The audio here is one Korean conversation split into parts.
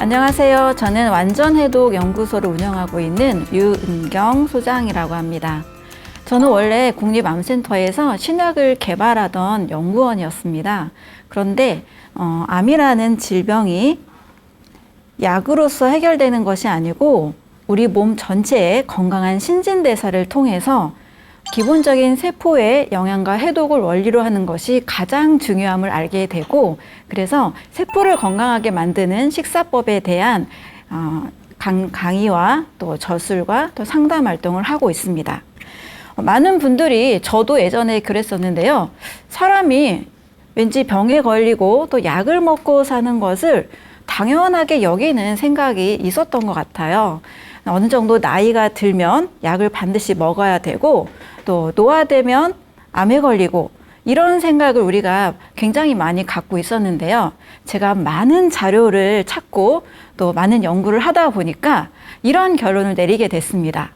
안녕하세요. 저는 완전해독 연구소를 운영하고 있는 유은경 소장이라고 합니다. 저는 원래 국립암센터에서 신약을 개발하던 연구원이었습니다. 그런데 암이라는 질병이 약으로서 해결되는 것이 아니고 우리 몸 전체의 건강한 신진대사를 통해서 기본적인 세포의 영양과 해독을 원리로 하는 것이 가장 중요함을 알게 되고, 그래서 세포를 건강하게 만드는 식사법에 대한 강의와 또 저술과 또 상담 활동을 하고 있습니다. 많은 분들이, 저도 예전에 그랬었는데요, 사람이 왠지 병에 걸리고 또 약을 먹고 사는 것을 당연하게 여기는 생각이 있었던 것 같아요. 어느 정도 나이가 들면 약을 반드시 먹어야 되고, 또 노화되면 암에 걸리고, 이런 생각을 우리가 굉장히 많이 갖고 있었는데요. 제가 많은 자료를 찾고 또 많은 연구를 하다 보니까 이런 결론을 내리게 됐습니다.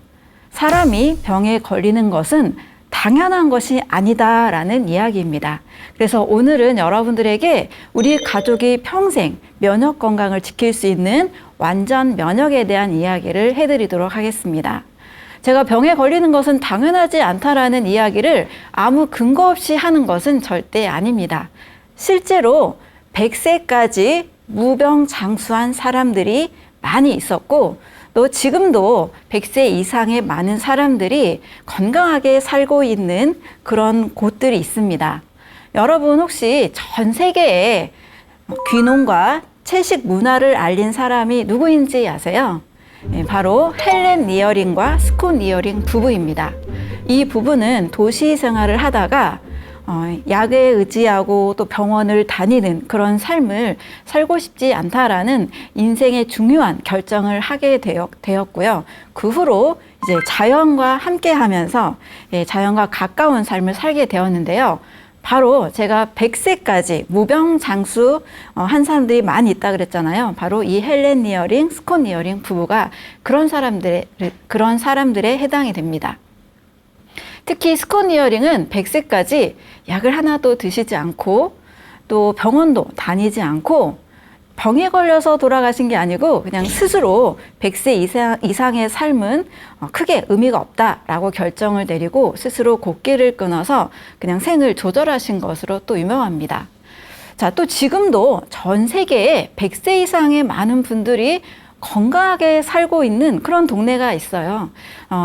사람이 병에 걸리는 것은 당연한 것이 아니다라는 이야기입니다. 그래서 오늘은 여러분들에게 우리 가족이 평생 면역 건강을 지킬 수 있는 완전 면역에 대한 이야기를 해드리도록 하겠습니다. 제가 병에 걸리는 것은 당연하지 않다라는 이야기를 아무 근거 없이 하는 것은 절대 아닙니다. 실제로 100세까지 무병장수한 사람들이 많이 있었고, 또 지금도 100세 이상의 많은 사람들이 건강하게 살고 있는 그런 곳들이 있습니다. 여러분 혹시 전 세계에 귀농과 채식 문화를 알린 사람이 누구인지 아세요? 바로 헬렌 니어링과 스콧 니어링 부부입니다. 이 부부는 도시 생활을 하다가 약에 의지하고 또 병원을 다니는 그런 삶을 살고 싶지 않다라는 인생의 중요한 결정을 하게 되었고요. 그 후로 이제 자연과 함께 하면서 자연과 가까운 삶을 살게 되었는데요. 바로 제가 100세까지 무병장수 한 사람들이 많이 있다 그랬잖아요. 바로 이 헬렌 니어링, 스콧 니어링 부부가 그런 사람들에 해당이 됩니다. 특히 스콧 니어링은 100세까지 약을 하나도 드시지 않고 또 병원도 다니지 않고, 병에 걸려서 돌아가신 게 아니고 그냥 스스로 100세 이상의 삶은 크게 의미가 없다라고 결정을 내리고 스스로 곡기를 끊어서 그냥 생을 조절하신 것으로 또 유명합니다. 자, 또 지금도 전 세계에 100세 이상의 많은 분들이 건강하게 살고 있는 그런 동네가 있어요.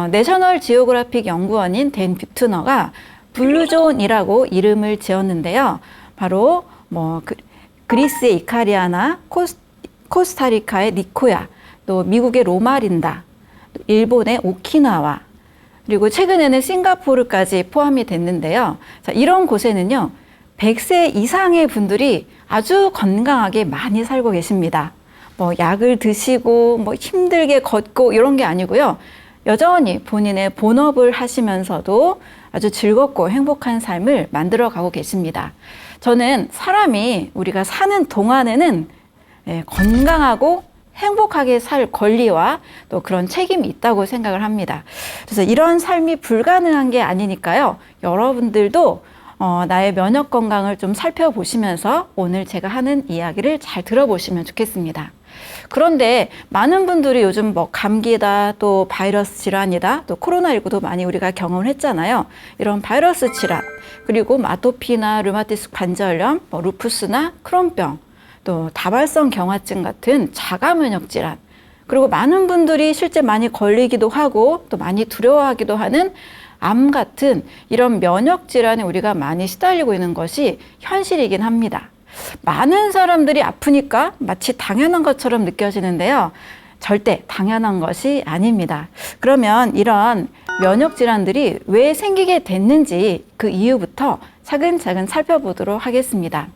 내셔널 지오그래픽 연구원인 댄 뷰트너가 블루존이라고 이름을 지었는데요. 바로 그리스의 이카리아나, 코스타리카의 니코야, 또 미국의 로마린다, 일본의 오키나와, 그리고 최근에는 싱가포르까지 포함이 됐는데요. 자, 이런 곳에는요, 100세 이상의 분들이 아주 건강하게 많이 살고 계십니다. 약을 드시고 힘들게 걷고 이런 게 아니고요. 여전히 본인의 본업을 하시면서도 아주 즐겁고 행복한 삶을 만들어 가고 계십니다. 저는 사람이 우리가 사는 동안에는 건강하고 행복하게 살 권리와 또 그런 책임이 있다고 생각을 합니다. 그래서 이런 삶이 불가능한 게 아니니까요. 여러분들도 나의 면역 건강을 좀 살펴보시면서 오늘 제가 하는 이야기를 잘 들어보시면 좋겠습니다. 그런데 많은 분들이 요즘 감기다, 또 바이러스 질환이다, 또 코로나19도 많이 우리가 경험을 했잖아요. 이런 바이러스 질환, 그리고 아토피나 류마티스 관절염, 루푸스나 크론병, 또 다발성 경화증 같은 자가 면역 질환, 그리고 많은 분들이 실제 많이 걸리기도 하고 또 많이 두려워하기도 하는 암 같은 이런 면역 질환에 우리가 많이 시달리고 있는 것이 현실이긴 합니다. 많은 사람들이 아프니까 마치 당연한 것처럼 느껴지는데요. 절대 당연한 것이 아닙니다. 그러면 이런 면역 질환들이 왜 생기게 됐는지 그 이유부터 차근차근 살펴보도록 하겠습니다.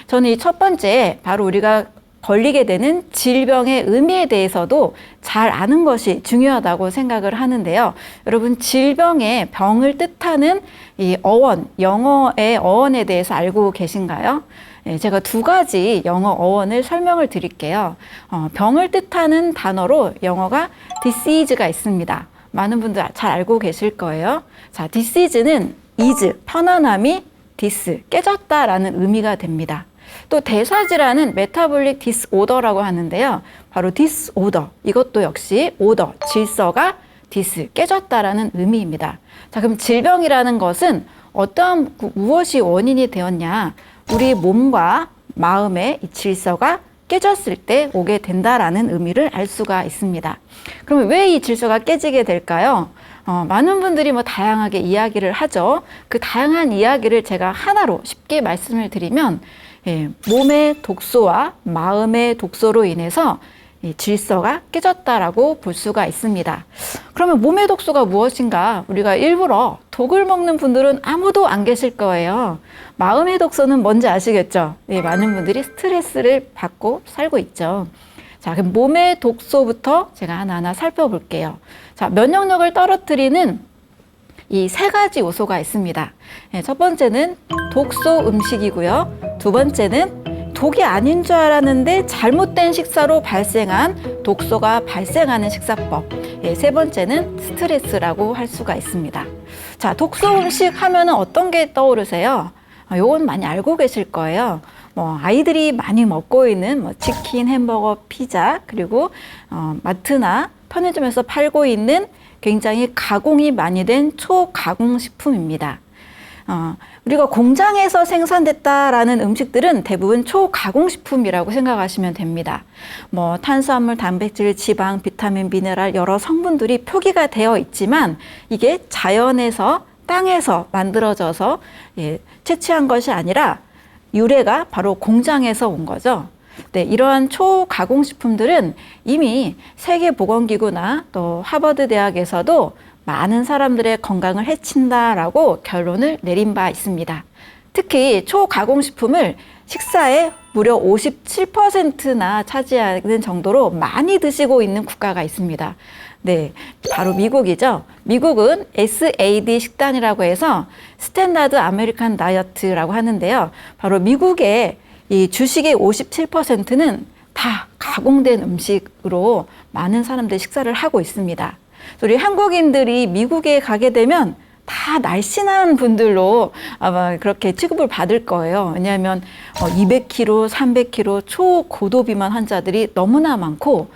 저는 이 첫 번째, 바로 우리가 걸리게 되는 질병의 의미에 대해서도 잘 아는 것이 중요하다고 생각을 하는데요. 여러분, 질병의 병을 뜻하는 이 어원, 영어의 어원에 대해서 알고 계신가요? 제가 두 가지 영어 어원을 설명을 드릴게요. 병을 뜻하는 단어로 영어가 disease가 있습니다. 많은 분들 잘 알고 계실 거예요. 자, disease는 is, 편안함이 디스, 깨졌다라는 의미가 됩니다. 또 대사질환은 메타볼릭 디스오더라고 하는데요. 바로 디스오더, 이것도 역시 오더, 질서가 디스, 깨졌다라는 의미입니다. 자, 그럼 질병이라는 것은 어떠한 무엇이 원인이 되었냐? 우리 몸과 마음의 이 질서가 깨졌을 때 오게 된다라는 의미를 알 수가 있습니다. 그러면 왜 이 질서가 깨지게 될까요? 많은 분들이 다양하게 이야기를 하죠. 그 다양한 이야기를 제가 하나로 쉽게 말씀을 드리면, 몸의 독소와 마음의 독소로 인해서 이 질서가 깨졌다라고 볼 수가 있습니다. 그러면 몸의 독소가 무엇인가? 우리가 일부러 독을 먹는 분들은 아무도 안 계실 거예요. 마음의 독소는 뭔지 아시겠죠? 많은 분들이 스트레스를 받고 살고 있죠. 자, 그럼 몸의 독소부터 제가 하나하나 살펴볼게요. 자, 면역력을 떨어뜨리는 이 세 가지 요소가 있습니다. 첫 번째는 독소 음식이고요. 두 번째는 독이 아닌 줄 알았는데 잘못된 식사로 발생한 독소가 발생하는 식사법. 세 번째는 스트레스라고 할 수가 있습니다. 자, 독소 음식 하면은 어떤 게 떠오르세요? 요건 많이 알고 계실 거예요. 아이들이 많이 먹고 있는 치킨, 햄버거, 피자, 그리고 마트나 편의점에서 팔고 있는 굉장히 가공이 많이 된 초가공식품입니다. 우리가 공장에서 생산됐다라는 음식들은 대부분 초가공식품이라고 생각하시면 됩니다. 탄수화물, 단백질, 지방, 비타민, 미네랄 여러 성분들이 표기가 되어 있지만 이게 자연에서 땅에서 만들어져서 채취한 것이 아니라 유래가 바로 공장에서 온 거죠. 네, 이러한 초가공식품들은 이미 세계보건기구나 또 하버드 대학에서도 많은 사람들의 건강을 해친다라고 결론을 내린 바 있습니다. 특히 초가공식품을 식사의 무려 57%나 차지하는 정도로 많이 드시고 있는 국가가 있습니다. 네, 바로 미국이죠. 미국은 SAD 식단이라고 해서 스탠다드 아메리칸 다이어트라고 하는데요. 바로 미국의 이 주식의 57%는 다 가공된 음식으로 많은 사람들이 식사를 하고 있습니다. 우리 한국인들이 미국에 가게 되면 다 날씬한 분들로 아마 그렇게 취급을 받을 거예요. 왜냐하면 200kg, 300kg 초고도비만 환자들이 너무나 많고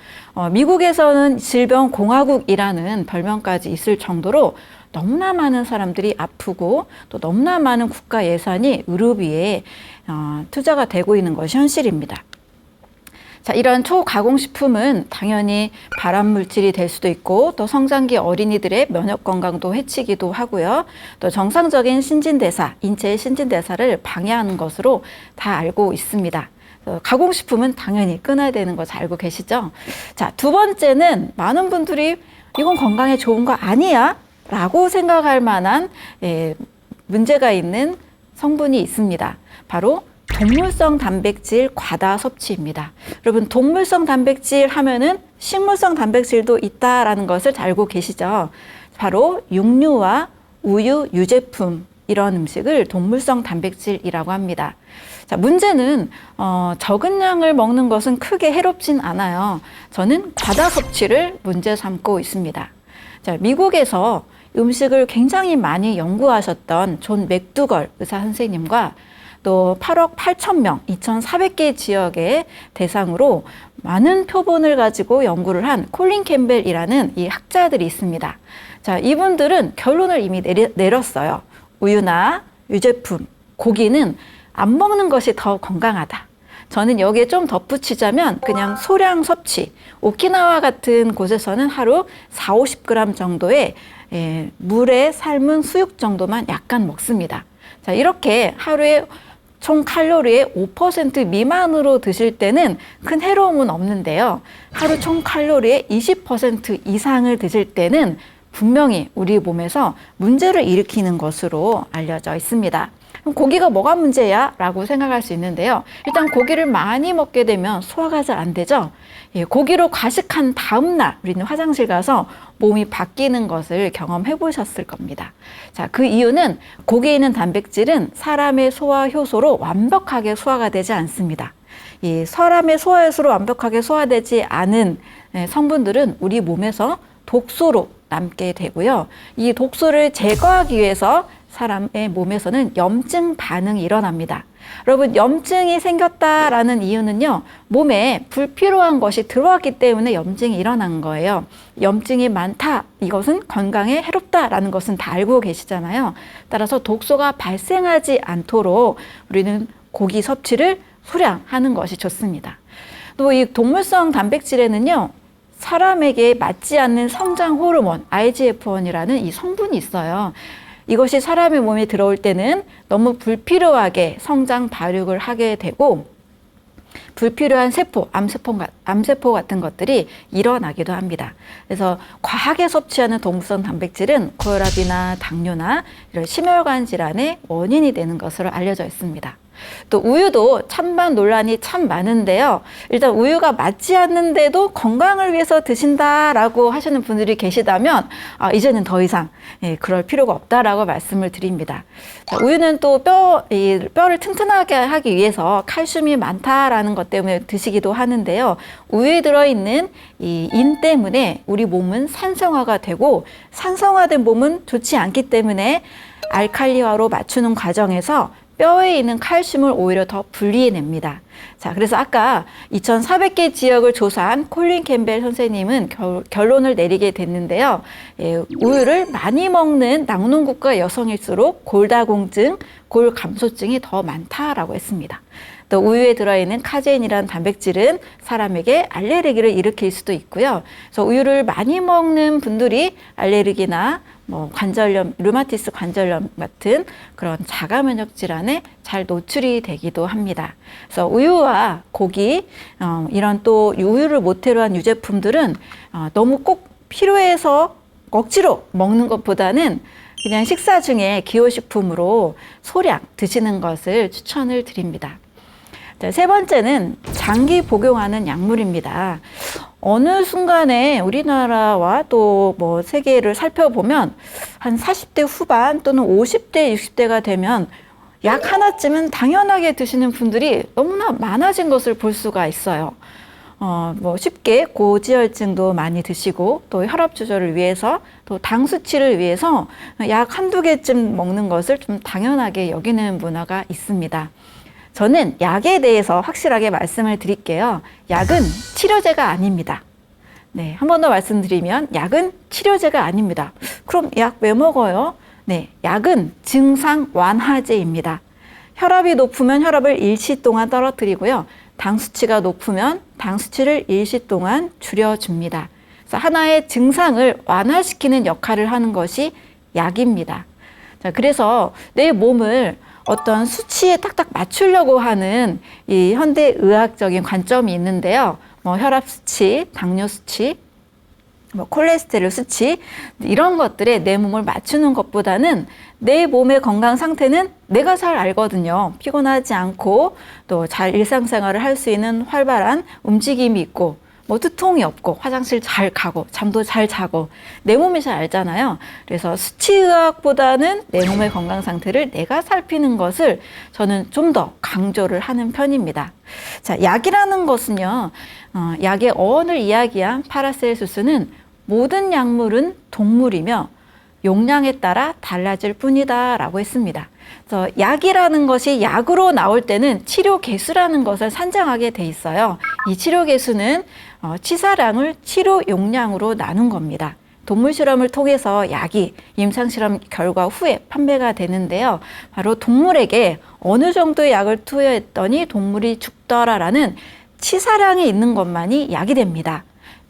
미국에서는 질병공화국이라는 별명까지 있을 정도로 너무나 많은 사람들이 아프고 또 너무나 많은 국가 예산이 의료비에 투자가 되고 있는 것이 현실입니다. 자, 이런 초가공식품은 당연히 발암물질이 될 수도 있고 또 성장기 어린이들의 면역 건강도 해치기도 하고요. 또 정상적인 신진대사, 인체의 신진대사를 방해하는 것으로 다 알고 있습니다. 가공식품은 당연히 끊어야 되는 거 잘 알고 계시죠? 자, 두 번째는 많은 분들이 이건 건강에 좋은 거 아니야? 라고 생각할 만한 문제가 있는 성분이 있습니다. 바로 동물성 단백질 과다 섭취입니다. 여러분, 동물성 단백질 하면은 식물성 단백질도 있다라는 것을 잘 알고 계시죠? 바로 육류와 우유, 유제품 이런 음식을 동물성 단백질이라고 합니다. 자, 문제는 적은 양을 먹는 것은 크게 해롭진 않아요. 저는 과다 섭취를 문제 삼고 있습니다. 자, 미국에서 음식을 굉장히 많이 연구하셨던 존 맥두걸 의사 선생님과 또 8억 8천 명, 2,400개 지역의 대상으로 많은 표본을 가지고 연구를 한 콜린 캠벨이라는 이 학자들이 있습니다. 자, 이분들은 결론을 이미 내렸어요. 우유나 유제품, 고기는 안 먹는 것이 더 건강하다. 저는 여기에 좀 덧붙이자면 그냥 소량 섭취, 오키나와 같은 곳에서는 하루 4, 50g 정도의 물에 삶은 수육 정도만 약간 먹습니다. 자, 이렇게 하루에 총 칼로리의 5% 미만으로 드실 때는 큰 해로움은 없는데요. 하루 총 칼로리의 20% 이상을 드실 때는 분명히 우리 몸에서 문제를 일으키는 것으로 알려져 있습니다. 그럼 고기가 뭐가 문제야? 라고 생각할 수 있는데요. 일단 고기를 많이 먹게 되면 소화가 잘 안 되죠. 고기로 과식한 다음 날 우리는 화장실 가서 몸이 바뀌는 것을 경험해 보셨을 겁니다. 자, 그 이유는 고기에 있는 단백질은 사람의 소화 효소로 완벽하게 소화가 되지 않습니다. 이 사람의 소화 효소로 완벽하게 소화되지 않은 성분들은 우리 몸에서 독소로 남게 되고요. 이 독소를 제거하기 위해서 사람의 몸에서는 염증 반응이 일어납니다. 여러분, 염증이 생겼다라는 이유는요, 몸에 불필요한 것이 들어왔기 때문에 염증이 일어난 거예요. 염증이 많다, 이것은 건강에 해롭다라는 것은 다 알고 계시잖아요. 따라서 독소가 발생하지 않도록 우리는 고기 섭취를 소량하는 것이 좋습니다. 또 이 동물성 단백질에는요, 사람에게 맞지 않는 성장 호르몬 IGF-1이라는 이 성분이 있어요. 이것이 사람의 몸에 들어올 때는 너무 불필요하게 성장 발육을 하게 되고 불필요한 세포, 암세포 같은 것들이 일어나기도 합니다. 그래서 과하게 섭취하는 동물성 단백질은 고혈압이나 당뇨나 이런 심혈관 질환의 원인이 되는 것으로 알려져 있습니다. 또 우유도 찬반 논란이 참 많은데요. 일단 우유가 맞지 않는데도 건강을 위해서 드신다라고 하시는 분들이 계시다면 이제는 더 이상 그럴 필요가 없다라고 말씀을 드립니다. 자, 우유는 또 뼈를 튼튼하게 하기 위해서 칼슘이 많다라는 것 때문에 드시기도 하는데요. 우유에 들어있는 이 인 때문에 우리 몸은 산성화가 되고 산성화된 몸은 좋지 않기 때문에 알칼리화로 맞추는 과정에서 뼈에 있는 칼슘을 오히려 더 분리해냅니다. 자, 그래서 아까 2,400개 지역을 조사한 콜린 캠벨 선생님은 결론을 내리게 됐는데요. 우유를 많이 먹는 낙농국가 여성일수록 골다공증, 골감소증이 더 많다라고 했습니다. 또 우유에 들어있는 카제인이라는 단백질은 사람에게 알레르기를 일으킬 수도 있고요. 그래서 우유를 많이 먹는 분들이 알레르기나 관절염, 류마티스 관절염 같은 그런 자가 면역 질환에 잘 노출이 되기도 합니다. 그래서 우유와 고기, 이런 또 우유를 모태로 한 유제품들은 너무 꼭 필요해서 억지로 먹는 것보다는 그냥 식사 중에 기호식품으로 소량 드시는 것을 추천을 드립니다. 자, 세 번째는 장기 복용하는 약물입니다. 어느 순간에 우리나라와 또 세계를 살펴보면 한 40대 후반 또는 50대, 60대가 되면 약 하나쯤은 당연하게 드시는 분들이 너무나 많아진 것을 볼 수가 있어요. 쉽게 고지혈증도 많이 드시고 또 혈압 조절을 위해서 또 당 수치를 위해서 약 한두 개쯤 먹는 것을 좀 당연하게 여기는 문화가 있습니다. 저는 약에 대해서 확실하게 말씀을 드릴게요. 약은 치료제가 아닙니다. 네, 한 번 더 말씀드리면 약은 치료제가 아닙니다. 그럼 약 왜 먹어요? 네, 약은 증상 완화제입니다. 혈압이 높으면 혈압을 일시 동안 떨어뜨리고요. 당 수치가 높으면 당 수치를 일시 동안 줄여줍니다. 그래서 하나의 증상을 완화시키는 역할을 하는 것이 약입니다. 자, 그래서 내 몸을 어떤 수치에 딱딱 맞추려고 하는 이 현대의학적인 관점이 있는데요. 혈압 수치, 당뇨 수치, 콜레스테롤 수치 이런 것들에 내 몸을 맞추는 것보다는 내 몸의 건강 상태는 내가 잘 알거든요. 피곤하지 않고 또 잘 일상생활을 할 수 있는 활발한 움직임이 있고 두통이 없고 화장실 잘 가고 잠도 잘 자고 내 몸이 잘 알잖아요. 그래서 수치의학보다는 내 몸의 건강 상태를 내가 살피는 것을 저는 좀 더 강조를 하는 편입니다. 자, 약이라는 것은요. 약의 어원을 이야기한 파라셀수스는 모든 약물은 동물이며 용량에 따라 달라질 뿐이다 라고 했습니다. 그래서 약이라는 것이 약으로 나올 때는 치료 개수라는 것을 산정하게 돼 있어요. 이 치료 개수는 치사량을 치료 용량으로 나눈 겁니다. 동물 실험을 통해서 약이 임상 실험 결과 후에 판매가 되는데요. 바로 동물에게 어느 정도의 약을 투여했더니 동물이 죽더라라는 치사량이 있는 것만이 약이 됩니다.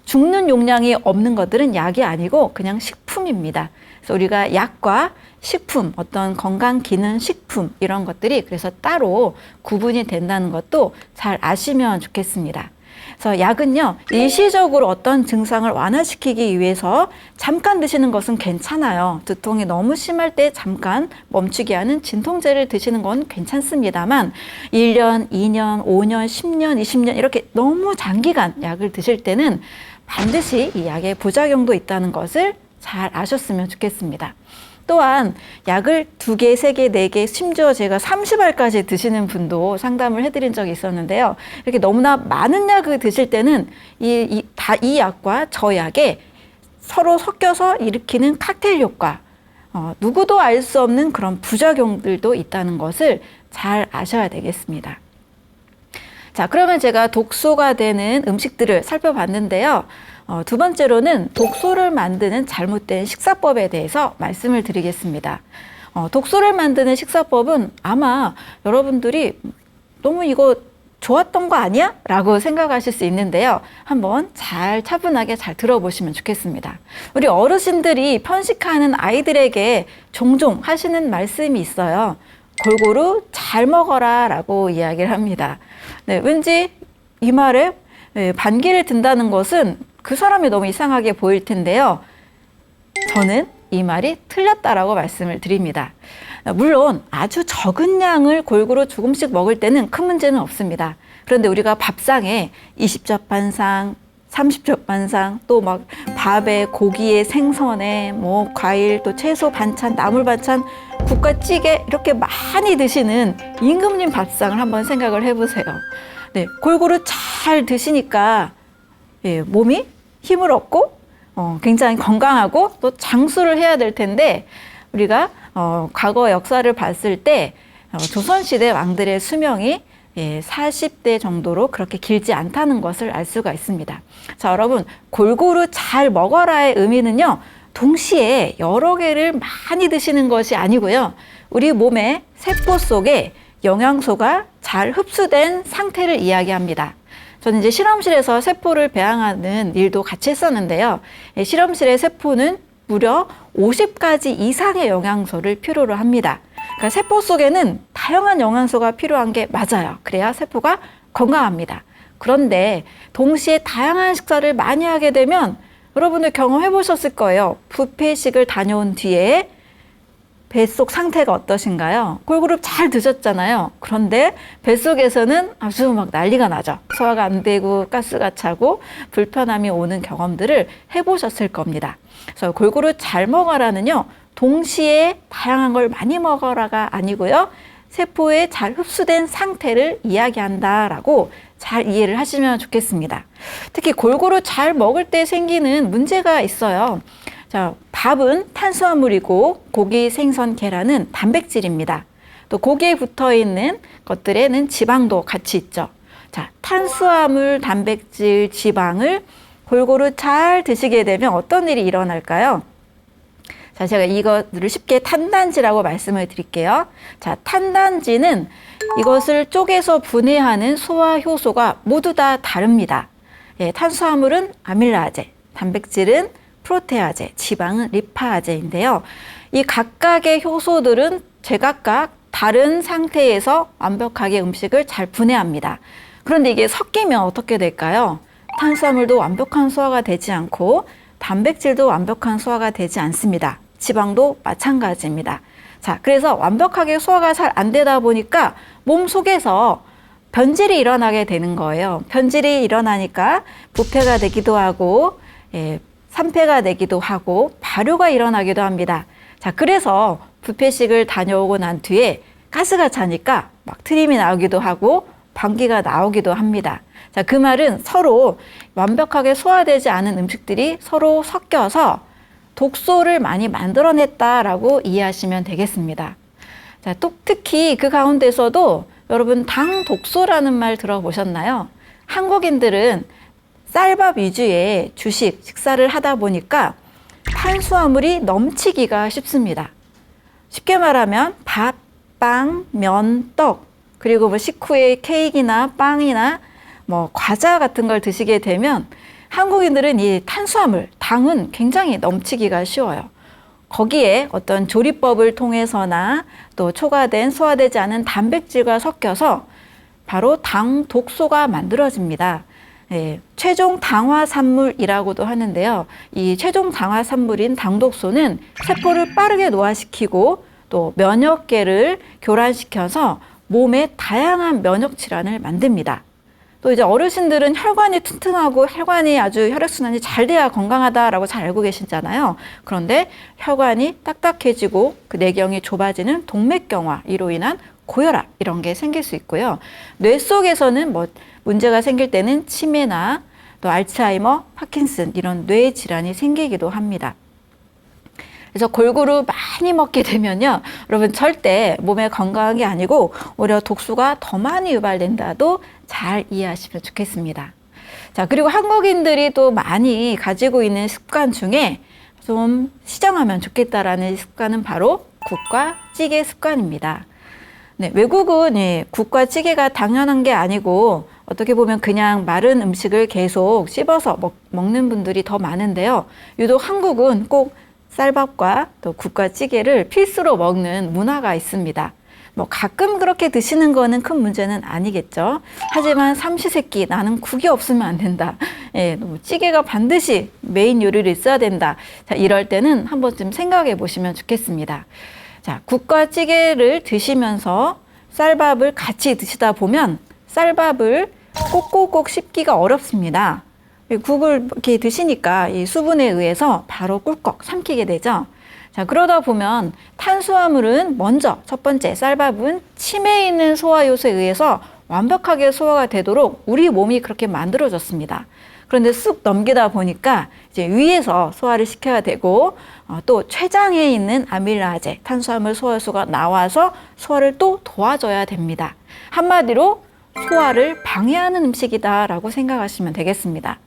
죽는 용량이 없는 것들은 약이 아니고 그냥 식품입니다. 그래서 우리가 약과 식품, 어떤 건강기능식품 이런 것들이 그래서 따로 구분이 된다는 것도 잘 아시면 좋겠습니다. 그래서 약은요, 일시적으로 어떤 증상을 완화시키기 위해서 잠깐 드시는 것은 괜찮아요. 두통이 너무 심할 때 잠깐 멈추게 하는 진통제를 드시는 건 괜찮습니다만 1년, 2년, 5년, 10년, 20년 이렇게 너무 장기간 약을 드실 때는 반드시 이 약의 부작용도 있다는 것을 잘 아셨으면 좋겠습니다. 또한 약을 2개, 3개, 4개, 심지어 제가 30알까지 드시는 분도 상담을 해드린 적이 있었는데요. 이렇게 너무나 많은 약을 드실 때는 이 약과 저 약에 서로 섞여서 일으키는 칵테일 효과, 누구도 알 수 없는 그런 부작용들도 있다는 것을 잘 아셔야 되겠습니다. 자, 그러면 제가 독소가 되는 음식들을 살펴봤는데요. 두 번째로는 독소를 만드는 잘못된 식사법에 대해서 말씀을 드리겠습니다. 독소를 만드는 식사법은 아마 여러분들이 너무 이거 좋았던 거 아니야? 라고 생각하실 수 있는데요. 한번 차분하게 잘 들어보시면 좋겠습니다. 우리 어르신들이 편식하는 아이들에게 종종 하시는 말씀이 있어요. 골고루 잘 먹어라 라고 이야기를 합니다. 네, 왠지 이 말에 반기를 든다는 것은 그 사람이 너무 이상하게 보일 텐데요. 저는 이 말이 틀렸다라고 말씀을 드립니다. 물론 아주 적은 양을 골고루 조금씩 먹을 때는 큰 문제는 없습니다. 그런데 우리가 밥상에 20접 반상, 30접 반상, 또 막 밥에 고기에 생선에 뭐 과일 또 채소 반찬, 나물 반찬, 국과 찌개 이렇게 많이 드시는 임금님 밥상을 한번 생각을 해보세요. 네, 골고루 잘 드시니까 몸이 힘을 얻고 굉장히 건강하고 또 장수를 해야 될 텐데 우리가 과거 역사를 봤을 때 조선시대 왕들의 수명이 40대 정도로 그렇게 길지 않다는 것을 알 수가 있습니다. 자, 여러분 골고루 잘 먹어라의 의미는요. 동시에 여러 개를 많이 드시는 것이 아니고요. 우리 몸의 세포 속에 영양소가 잘 흡수된 상태를 이야기합니다. 저는 이제 실험실에서 세포를 배양하는 일도 같이 했었는데요. 실험실의 세포는 무려 50가지 이상의 영양소를 필요로 합니다. 그러니까 세포 속에는 다양한 영양소가 필요한 게 맞아요. 그래야 세포가 건강합니다. 그런데 동시에 다양한 식사를 많이 하게 되면 여러분들 경험해 보셨을 거예요. 뷔페식을 다녀온 뒤에 뱃속 상태가 어떠신가요? 골고루 잘 드셨잖아요. 그런데 뱃속에서는 아주 막 난리가 나죠. 소화가 안 되고 가스가 차고 불편함이 오는 경험들을 해보셨을 겁니다. 그래서 골고루 잘 먹어라는요. 동시에 다양한 걸 많이 먹어라가 아니고요. 세포에 잘 흡수된 상태를 이야기한다라고 잘 이해를 하시면 좋겠습니다. 특히 골고루 잘 먹을 때 생기는 문제가 있어요. 자, 밥은 탄수화물이고 고기, 생선, 계란은 단백질입니다. 또 고기에 붙어 있는 것들에는 지방도 같이 있죠. 자, 탄수화물, 단백질, 지방을 골고루 잘 드시게 되면 어떤 일이 일어날까요? 자, 제가 이것을 쉽게 탄단지라고 말씀을 드릴게요. 자, 탄단지는 이것을 쪼개서 분해하는 소화 효소가 모두 다 다릅니다. 탄수화물은 아밀라제, 단백질은 프로테아제, 지방은 리파아제인데요. 이 각각의 효소들은 제각각 다른 상태에서 완벽하게 음식을 잘 분해합니다. 그런데 이게 섞이면 어떻게 될까요? 탄수화물도 완벽한 소화가 되지 않고 단백질도 완벽한 소화가 되지 않습니다. 지방도 마찬가지입니다. 자, 그래서 완벽하게 소화가 잘 안 되다 보니까 몸 속에서 변질이 일어나게 되는 거예요. 변질이 일어나니까 부패가 되기도 하고 산패가 되기도 하고 발효가 일어나기도 합니다. 자, 그래서 뷔페식을 다녀오고 난 뒤에 가스가 차니까 막 트림이 나오기도 하고 방귀가 나오기도 합니다. 자, 그 말은 서로 완벽하게 소화되지 않은 음식들이 서로 섞여서 독소를 많이 만들어냈다라고 이해하시면 되겠습니다. 자, 또 특히 그 가운데서도 여러분 당 독소라는 말 들어보셨나요? 한국인들은 쌀밥 위주의 주식, 식사를 하다 보니까 탄수화물이 넘치기가 쉽습니다. 쉽게 말하면 밥, 빵, 면, 떡, 그리고 뭐 식후에 케이크나 빵이나 뭐 과자 같은 걸 드시게 되면 한국인들은 이 탄수화물, 당은 굉장히 넘치기가 쉬워요. 거기에 어떤 조리법을 통해서나 또 초과된 소화되지 않은 단백질과 섞여서 바로 당 독소가 만들어집니다. 최종 당화산물이라고도 하는데요. 이 최종 당화산물인 당독소는 세포를 빠르게 노화시키고 또 면역계를 교란시켜서 몸에 다양한 면역 질환을 만듭니다. 또 이제 어르신들은 혈관이 튼튼하고 혈관이 아주 혈액순환이 잘 돼야 건강하다라고 잘 알고 계시잖아요. 그런데 혈관이 딱딱해지고 그 내경이 좁아지는 동맥경화 이로 인한 고혈압 이런 게 생길 수 있고요. 뇌 속에서는 뭐 문제가 생길 때는 치매나 또 알츠하이머, 파킨슨 이런 뇌 질환이 생기기도 합니다. 그래서 골고루 많이 먹게 되면요, 여러분 절대 몸에 건강한 게 아니고 오히려 독소가 더 많이 유발된다도 잘 이해하시면 좋겠습니다. 자, 그리고 한국인들이 또 많이 가지고 있는 습관 중에 좀 시정하면 좋겠다라는 습관은 바로 국과 찌개 습관입니다. 네, 외국은 국과 찌개가 당연한 게 아니고 어떻게 보면 그냥 마른 음식을 계속 씹어서 먹는 분들이 더 많은데요. 유독 한국은 꼭 쌀밥과 또 국과 찌개를 필수로 먹는 문화가 있습니다. 뭐 가끔 그렇게 드시는 거는 큰 문제는 아니겠죠. 하지만 삼시세끼 나는 국이 없으면 안 된다. 찌개가 반드시 메인 요리로 있어야 된다. 자, 이럴 때는 한 번쯤 생각해 보시면 좋겠습니다. 자, 국과 찌개를 드시면서 쌀밥을 같이 드시다 보면 쌀밥을 꼭꼭꼭 씹기가 어렵습니다. 국을 이렇게 드시니까 이 수분에 의해서 바로 꿀꺽 삼키게 되죠. 자, 그러다 보면 탄수화물은 먼저 첫 번째 쌀밥은 침에 있는 소화 요소에 의해서 완벽하게 소화가 되도록 우리 몸이 그렇게 만들어졌습니다. 그런데 쑥 넘기다 보니까 이제 위에서 소화를 시켜야 되고 또 췌장에 있는 아밀라제 탄수화물 소화 요소가 나와서 소화를 또 도와줘야 됩니다. 한마디로 소화를 방해하는 음식이다라고 생각하시면 되겠습니다.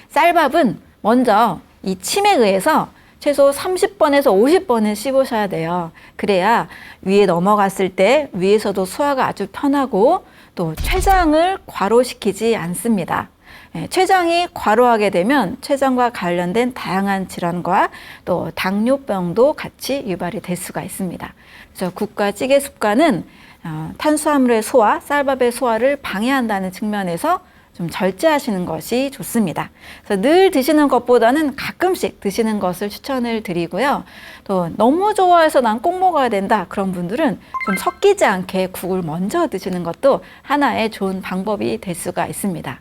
쌀밥은 먼저 이 침에 의해서 최소 30번에서 50번은 씹으셔야 돼요. 그래야 위에 넘어갔을 때 위에서도 소화가 아주 편하고 또 췌장을 과로시키지 않습니다. 췌장이 과로하게 되면 췌장과 관련된 다양한 질환과 또 당뇨병도 같이 유발이 될 수가 있습니다. 그래서 국과 찌개 습관은 탄수화물의 소화, 쌀밥의 소화를 방해한다는 측면에서 좀 절제하시는 것이 좋습니다. 그래서 늘 드시는 것보다는 가끔씩 드시는 것을 추천을 드리고요. 또 너무 좋아해서 난 꼭 먹어야 된다 그런 분들은 좀 섞이지 않게 국을 먼저 드시는 것도 하나의 좋은 방법이 될 수가 있습니다.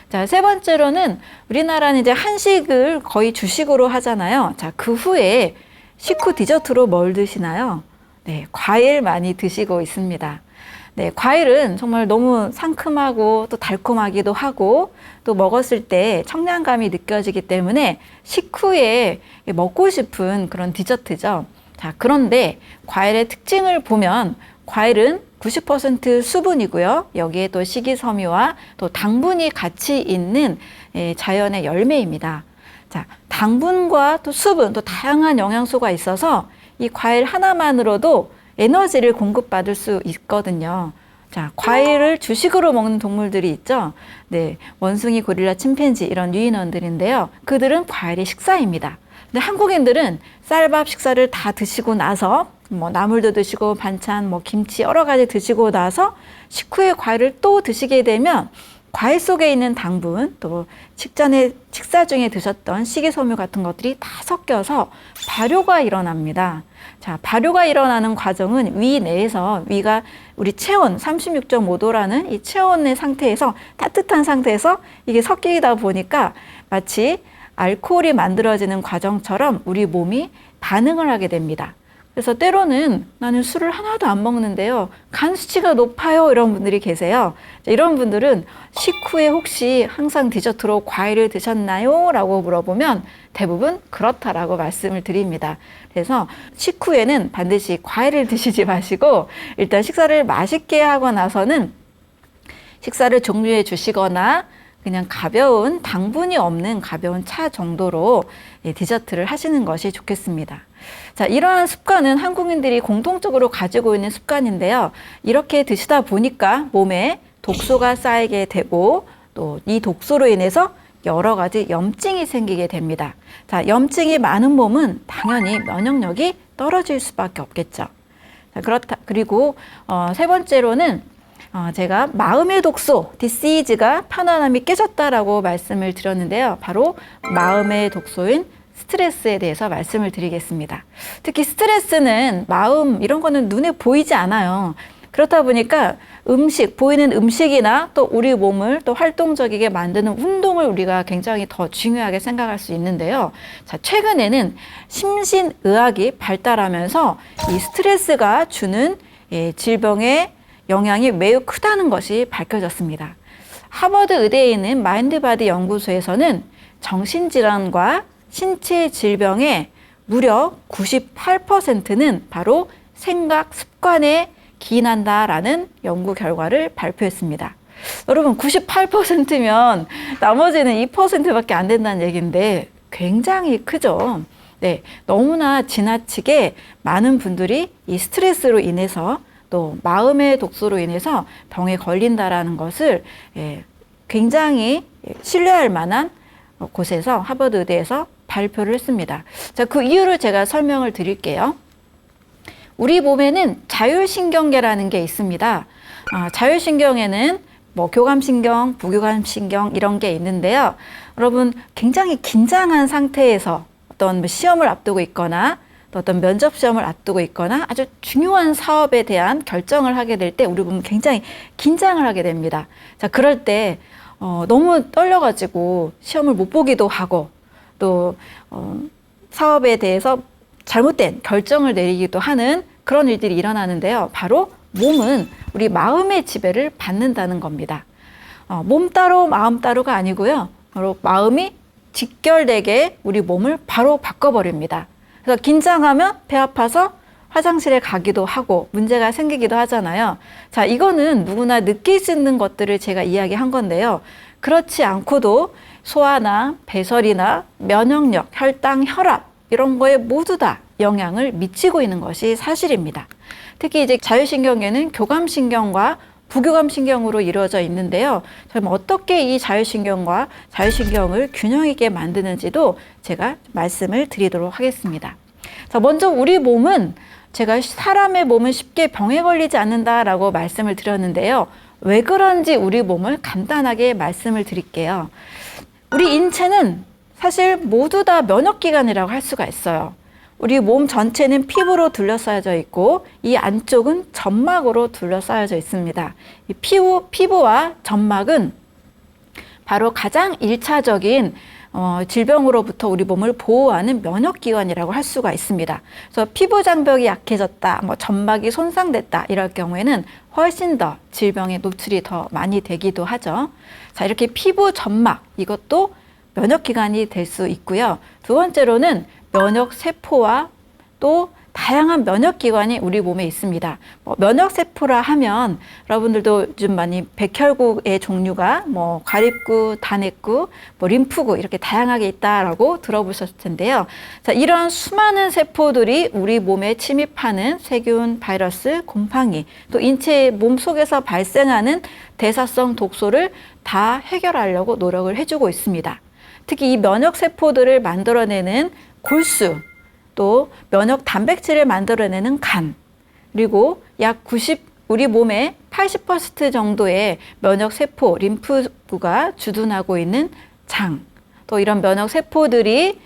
자, 세 번째로는 우리나라는 이제 한식을 거의 주식으로 하잖아요. 자, 그 후에 식후 디저트로 뭘 드시나요? 네, 과일 많이 드시고 있습니다. 네, 과일은 정말 너무 상큼하고 또 달콤하기도 하고 또 먹었을 때 청량감이 느껴지기 때문에 식후에 먹고 싶은 그런 디저트죠. 자, 그런데 과일의 특징을 보면 과일은 90% 수분이고요. 여기에 또 식이섬유와 또 당분이 같이 있는 자연의 열매입니다. 자, 당분과 또 수분, 또 다양한 영양소가 있어서 이 과일 하나만으로도 에너지를 공급받을 수 있거든요. 자, 과일을 주식으로 먹는 동물들이 있죠. 네, 원숭이, 고릴라, 침팬지 이런 유인원들인데요. 그들은 과일이 식사입니다. 근데 한국인들은 쌀밥 식사를 다 드시고 나서 뭐 나물도 드시고 반찬, 뭐 김치 여러 가지 드시고 나서 식후에 과일을 또 드시게 되면 과일 속에 있는 당분, 또 식전에 식사 중에 드셨던 식이섬유 같은 것들이 다 섞여서 발효가 일어납니다. 자, 발효가 일어나는 과정은 위 내에서 위가 우리 체온 36.5도라는 이 체온의 상태에서 따뜻한 상태에서 이게 섞이다 보니까 마치 알코올이 만들어지는 과정처럼 우리 몸이 반응을 하게 됩니다. 그래서 때로는 나는 술을 하나도 안 먹는데요, 간 수치가 높아요 이런 분들이 계세요. 이런 분들은 식후에 혹시 항상 디저트로 과일을 드셨나요? 라고 물어보면 대부분 그렇다라고 말씀을 드립니다. 그래서 식후에는 반드시 과일을 드시지 마시고 일단 식사를 맛있게 하고 나서는 식사를 종료해 주시거나 그냥 가벼운 당분이 없는 가벼운 차 정도로 디저트를 하시는 것이 좋겠습니다. 자, 이러한 습관은 한국인들이 공통적으로 가지고 있는 습관인데요. 이렇게 드시다 보니까 몸에 독소가 쌓이게 되고 또 이 독소로 인해서 여러 가지 염증이 생기게 됩니다. 자, 염증이 많은 몸은 당연히 면역력이 떨어질 수밖에 없겠죠. 자, 그리고 세 번째로는 제가 마음의 독소, 디시즈가 편안함이 깨졌다라고 말씀을 드렸는데요. 바로 마음의 독소인 스트레스에 대해서 말씀을 드리겠습니다. 특히 스트레스는 마음 이런 거는 눈에 보이지 않아요. 그렇다 보니까 보이는 음식이나 또 우리 몸을 또 활동적이게 만드는 운동을 우리가 굉장히 더 중요하게 생각할 수 있는데요. 자, 최근에는 심신의학이 발달하면서 이 스트레스가 주는 질병의 영향이 매우 크다는 것이 밝혀졌습니다. 하버드 의대에 있는 마인드바디 연구소에서는 정신질환과 신체 질병의 무려 98%는 바로 생각 습관에 기인한다라는 연구 결과를 발표했습니다. 여러분 98%면 나머지는 2%밖에 안 된다는 얘기인데 굉장히 크죠. 네, 너무나 지나치게 많은 분들이 이 스트레스로 인해서 또 마음의 독소로 인해서 병에 걸린다라는 것을 굉장히 신뢰할 만한 곳에서 하버드 의대에서 발표를 했습니다. 자, 그 이유를 제가 설명을 드릴게요. 우리 몸에는 자율신경계라는 게 있습니다. 자율신경에는 뭐 교감신경, 부교감신경 이런 게 있는데요. 여러분 굉장히 긴장한 상태에서 어떤 시험을 앞두고 있거나 또 어떤 면접 시험을 앞두고 있거나 아주 중요한 사업에 대한 결정을 하게 될 때 우리 몸은 굉장히 긴장을 하게 됩니다. 자, 그럴 때 너무 떨려가지고 시험을 못 보기도 하고 또 사업에 대해서 잘못된 결정을 내리기도 하는 그런 일들이 일어나는데요. 바로 몸은 우리 마음의 지배를 받는다는 겁니다. 몸 따로 마음 따로가 아니고요. 바로 마음이 직결되게 우리 몸을 바로 바꿔버립니다. 그래서 긴장하면 배 아파서 화장실에 가기도 하고 문제가 생기기도 하잖아요. 자, 이거는 누구나 느낄 수 있는 것들을 제가 이야기한 건데요. 그렇지 않고도 소화나 배설이나 면역력, 혈당, 혈압 이런 거에 모두 다 영향을 미치고 있는 것이 사실입니다. 특히 이제 자율신경계는 교감신경과 부교감신경으로 이루어져 있는데요. 그럼 어떻게 이 자율신경과 자율신경을 균형 있게 만드는지도 제가 말씀을 드리도록 하겠습니다. 자, 먼저 우리 몸은 제가 사람의 몸은 쉽게 병에 걸리지 않는다라고 말씀을 드렸는데요. 왜 그런지 우리 몸을 간단하게 말씀을 드릴게요. 우리 인체는 사실 모두 다 면역기관이라고 할 수가 있어요. 우리 몸 전체는 피부로 둘러싸여져 있고 이 안쪽은 점막으로 둘러싸여져 있습니다. 이 피부와 점막은 바로 가장 1차적인 질병으로부터 우리 몸을 보호하는 면역기관이라고 할 수가 있습니다. 그래서 피부 장벽이 약해졌다, 점막이 손상됐다 이럴 경우에는 훨씬 더 질병에 노출이 더 많이 되기도 하죠. 자, 이렇게 피부 점막 이것도 면역기관이 될 수 있고요. 두 번째로는 면역세포와 또 다양한 면역기관이 우리 몸에 있습니다. 면역세포라 하면 여러분들도 요즘 많이 백혈구의 종류가 과립구, 단핵구, 림프구 이렇게 다양하게 있다라고 들어보셨을 텐데요. 자, 이런 수많은 세포들이 우리 몸에 침입하는 세균, 바이러스, 곰팡이, 또 인체 몸 속에서 발생하는 대사성 독소를 다 해결하려고 노력을 해주고 있습니다. 특히 이 면역세포들을 만들어내는 골수, 또 면역 단백질을 만들어내는 간, 그리고 우리 몸의 80% 정도의 면역세포, 림프구가 주둔하고 있는 장, 또 이런 면역세포들이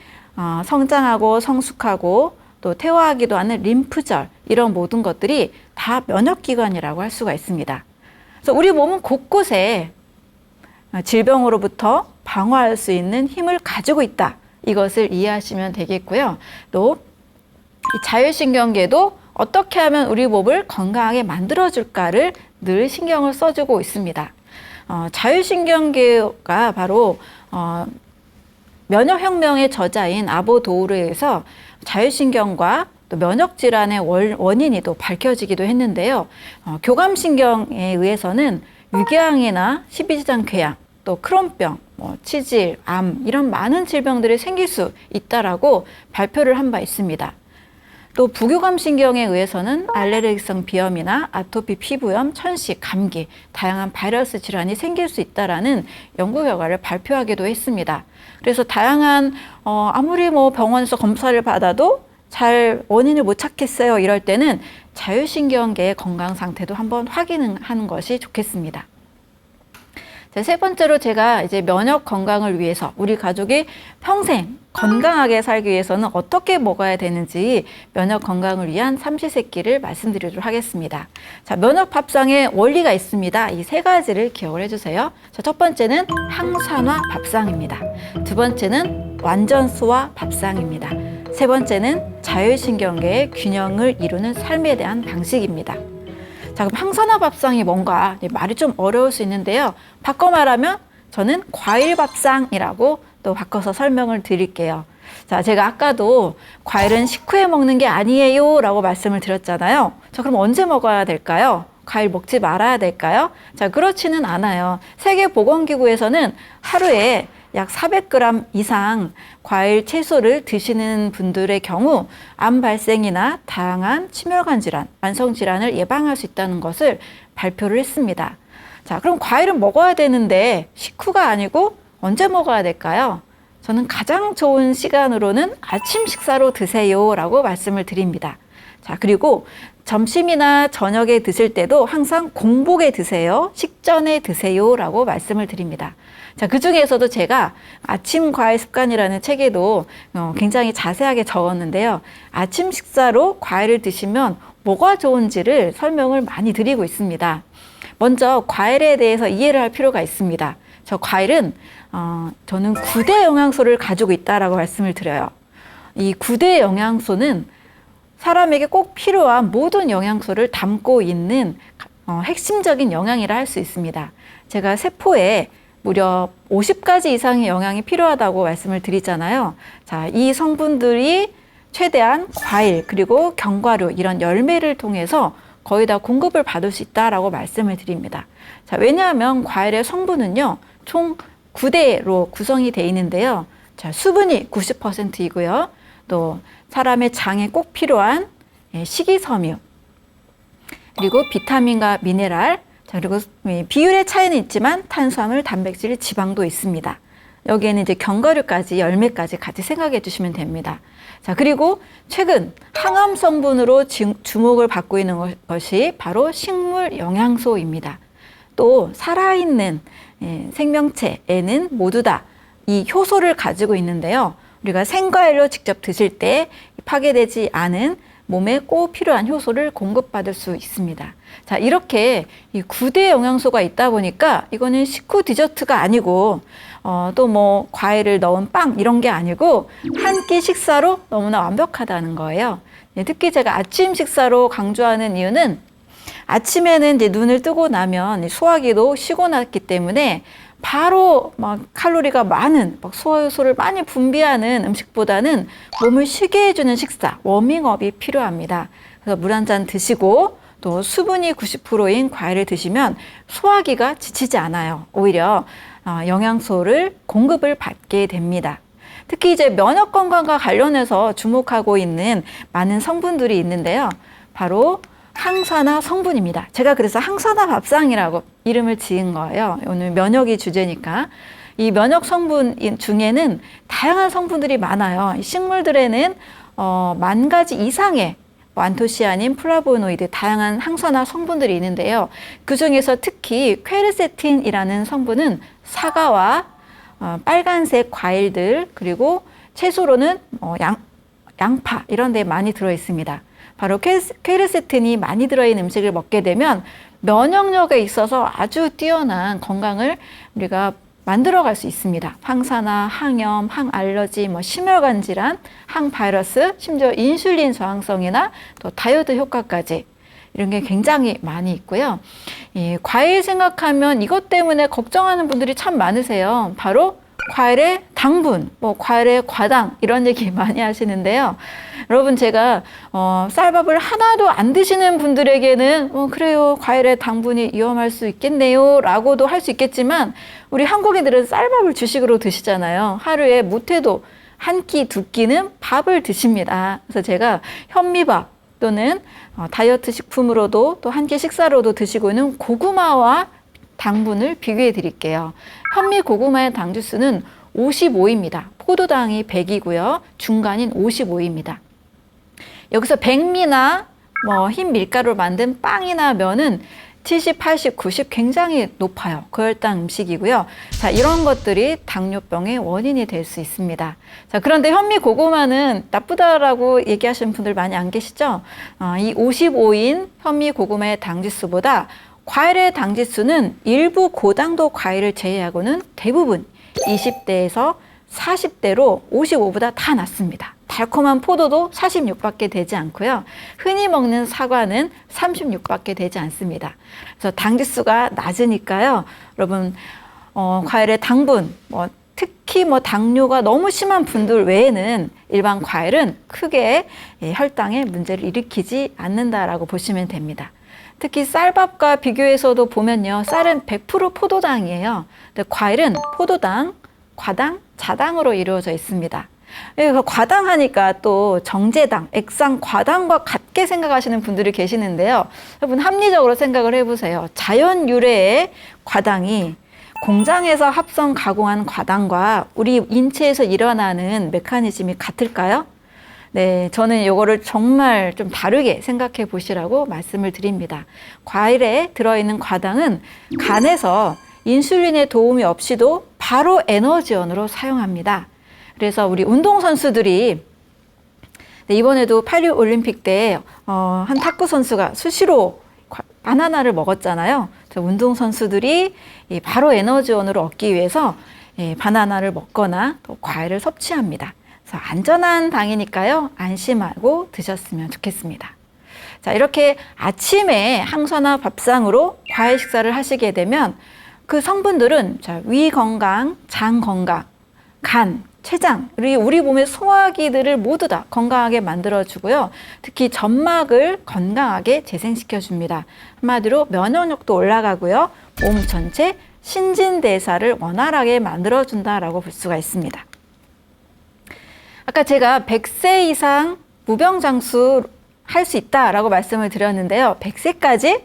성장하고 성숙하고 또 퇴화하기도 하는 림프절, 이런 모든 것들이 다 면역기관이라고 할 수가 있습니다. 그래서 우리 몸은 곳곳에 질병으로부터 방어할 수 있는 힘을 가지고 있다. 이것을 이해하시면 되겠고요. 또 이 자율신경계도 어떻게 하면 우리 몸을 건강하게 만들어줄까를 늘 신경을 써주고 있습니다. 자율신경계가 바로 면역혁명의 저자인 아보도우르에 의해서 자율신경과 또 면역질환의 원인이 또 밝혀지기도 했는데요. 교감신경에 의해서는 유궤양이나 십이지장궤양, 또 크론병, 치질, 암 이런 많은 질병들이 생길 수 있다라고 발표를 한 바 있습니다. 또 부교감신경에 의해서는 알레르기성 비염이나 아토피 피부염, 천식, 감기, 다양한 바이러스 질환이 생길 수 있다라는 연구 결과를 발표하기도 했습니다. 그래서 다양한 아무리 병원에서 검사를 받아도 잘 원인을 못 찾겠어요. 이럴 때는 자율신경계의 건강 상태도 한번 확인하는 것이 좋겠습니다. 세 번째로 제가 이제 면역 건강을 위해서 우리 가족이 평생 건강하게 살기 위해서는 어떻게 먹어야 되는지 면역 건강을 위한 삼시세끼를 말씀드리도록 하겠습니다. 자, 면역 밥상에 원리가 있습니다. 이 세 가지를 기억을 해주세요. 자, 첫 번째는 항산화 밥상입니다. 두 번째는 완전소화 밥상입니다. 세 번째는 자율신경계의 균형을 이루는 삶에 대한 방식입니다. 자, 그럼 항산화 밥상이 뭔가 말이 좀 어려울 수 있는데요. 바꿔 말하면 저는 과일 밥상이라고 또 바꿔서 설명을 드릴게요. 자, 제가 아까도 과일은 식후에 먹는 게 아니에요 라고 말씀을 드렸잖아요. 자, 그럼 언제 먹어야 될까요? 과일 먹지 말아야 될까요? 자, 그렇지는 않아요. 세계보건기구에서는 하루에 약 400g 이상 과일, 채소를 드시는 분들의 경우 암 발생이나 다양한 심혈관 질환, 만성 질환을 예방할 수 있다는 것을 발표를 했습니다. 자, 그럼 과일은 먹어야 되는데 식후가 아니고 언제 먹어야 될까요? 저는 가장 좋은 시간으로는 아침 식사로 드세요 라고 말씀을 드립니다. 자, 그리고 점심이나 저녁에 드실 때도 항상 공복에 드세요. 식전에 드세요 라고 말씀을 드립니다. 자, 그 중에서도 제가 아침 과일 습관이라는 책에도 굉장히 자세하게 적었는데요. 아침 식사로 과일을 드시면 뭐가 좋은지를 설명을 많이 드리고 있습니다. 먼저 과일에 대해서 이해를 할 필요가 있습니다. 저 과일은 저는 9대 영양소를 가지고 있다라고 말씀을 드려요. 이 9대 영양소는 사람에게 꼭 필요한 모든 영양소를 담고 있는 핵심적인 영양이라 할 수 있습니다. 제가 세포에 무려 50가지 이상의 영양이 필요하다고 말씀을 드리잖아요. 자, 이 성분들이 최대한 과일 그리고 견과류 이런 열매를 통해서 거의 다 공급을 받을 수 있다라고 말씀을 드립니다. 자, 왜냐하면 과일의 성분은요, 총 9대로 구성이 되어 있는데요. 자, 수분이 90%이고요. 또 사람의 장에 꼭 필요한 식이섬유, 그리고 비타민과 미네랄, 자, 그리고 비율의 차이는 있지만 탄수화물, 단백질, 지방도 있습니다. 여기에는 이제 견과류까지, 열매까지 같이 생각해 주시면 됩니다. 자, 그리고 최근 항암 성분으로 주목을 받고 있는 것이 바로 식물 영양소입니다. 또 살아있는 생명체에는 모두 다 이 효소를 가지고 있는데요. 우리가 생과일로 직접 드실 때 파괴되지 않은 몸에 꼭 필요한 효소를 공급받을 수 있습니다. 자, 이렇게 이 9대 영양소가 있다 보니까 이거는 식후 디저트가 아니고 또 뭐 과일을 넣은 빵 이런 게 아니고 한 끼 식사로 너무나 완벽하다는 거예요. 특히 제가 아침 식사로 강조하는 이유는 아침에는 이제 눈을 뜨고 나면 소화기도 쉬고 났기 때문에 바로 막 칼로리가 많은 막 소화효소를 많이 분비하는 음식보다는 몸을 쉬게 해주는 식사, 워밍업이 필요합니다. 그래서 물 한 잔 드시고 또 수분이 90%인 과일을 드시면 소화기가 지치지 않아요. 오히려 영양소를 공급을 받게 됩니다. 특히 이제 면역 건강과 관련해서 주목하고 있는 많은 성분들이 있는데요. 바로 항산화 성분입니다. 제가 그래서 항산화 밥상이라고 이름을 지은 거예요. 오늘 면역이 주제니까. 이 면역 성분 중에는 다양한 성분들이 많아요. 식물들에는 10,000가지 이상의 안토시아닌, 플라보노이드, 다양한 항산화 성분들이 있는데요. 그 중에서 특히 퀘르세틴이라는 성분은 사과와 빨간색 과일들, 그리고 채소로는 양파 이런 데 많이 들어 있습니다. 바로 퀘르세틴이 많이 들어있는 음식을 먹게 되면 면역력에 있어서 아주 뛰어난 건강을 우리가 만들어갈 수 있습니다. 항산화, 항염, 항알러지, 심혈관 질환, 항바이러스, 심지어 인슐린 저항성이나 또 다이어트 효과까지 이런 게 굉장히 많이 있고요. 과일 생각하면 이것 때문에 걱정하는 분들이 참 많으세요. 바로 과일의 당분, 과일의 과당 이런 얘기 많이 하시는데요. 여러분, 제가 쌀밥을 하나도 안 드시는 분들에게는 그래요, 과일의 당분이 위험할 수 있겠네요 라고도 할 수 있겠지만, 우리 한국인들은 쌀밥을 주식으로 드시잖아요. 하루에 못해도 한 끼, 두 끼는 밥을 드십니다. 그래서 제가 현미밥 또는 다이어트 식품으로도 또 한 끼 식사로도 드시고 있는 고구마와 당분을 비교해 드릴게요. 현미 고구마의 당 지수는 55입니다. 포도당이 100이고요. 중간인 55입니다. 여기서 백미나 흰 밀가루로 만든 빵이나 면은 70, 80, 90 굉장히 높아요. 고혈당 음식이고요. 자, 이런 것들이 당뇨병의 원인이 될 수 있습니다. 자, 그런데 현미 고구마는 나쁘다라고 얘기하시는 분들 많이 안 계시죠? 이 55인 현미 고구마의 당지수보다 과일의 당지수는 일부 고당도 과일을 제외하고는 대부분 20대에서 40대로 55보다 다 낮습니다. 달콤한 포도도 46밖에 되지 않고요. 흔히 먹는 사과는 36밖에 되지 않습니다. 그래서 당지수가 낮으니까요. 여러분, 과일의 당분, 특히 특히 뭐 당뇨가 너무 심한 분들 외에는 일반 과일은 크게 혈당에 문제를 일으키지 않는다라고 보시면 됩니다. 특히 쌀밥과 비교해서도 보면요. 쌀은 100% 포도당이에요. 근데 과일은 포도당, 과당, 자당으로 이루어져 있습니다. 그래서 과당하니까 또 정제당, 액상 과당과 같게 생각하시는 분들이 계시는데요. 여러분 합리적으로 생각을 해보세요. 자연 유래의 과당이 공장에서 합성 가공한 과당과 우리 인체에서 일어나는 메커니즘이 같을까요? 네, 저는 이거를 정말 좀 다르게 생각해 보시라고 말씀을 드립니다. 과일에 들어있는 과당은 간에서 인슐린의 도움이 없이도 바로 에너지원으로 사용합니다. 그래서 우리 운동선수들이 이번에도 8.6 올림픽 때 한 탁구 선수가 수시로 바나나를 먹었잖아요. 운동선수들이 바로 에너지원으로 얻기 위해서 바나나를 먹거나 또 과일을 섭취합니다. 그래서 안전한 당이니까요. 안심하고 드셨으면 좋겠습니다. 자, 이렇게 아침에 항산화 밥상으로 과일 식사를 하시게 되면 그 성분들은 위 건강, 장 건강, 간, 췌장, 우리 몸의 소화기들을 모두 다 건강하게 만들어주고요. 특히 점막을 건강하게 재생시켜줍니다. 한마디로 면역력도 올라가고요. 몸 전체 신진대사를 원활하게 만들어준다라고 볼 수가 있습니다. 아까 제가 100세 이상 무병장수 할 수 있다라고 말씀을 드렸는데요. 100세까지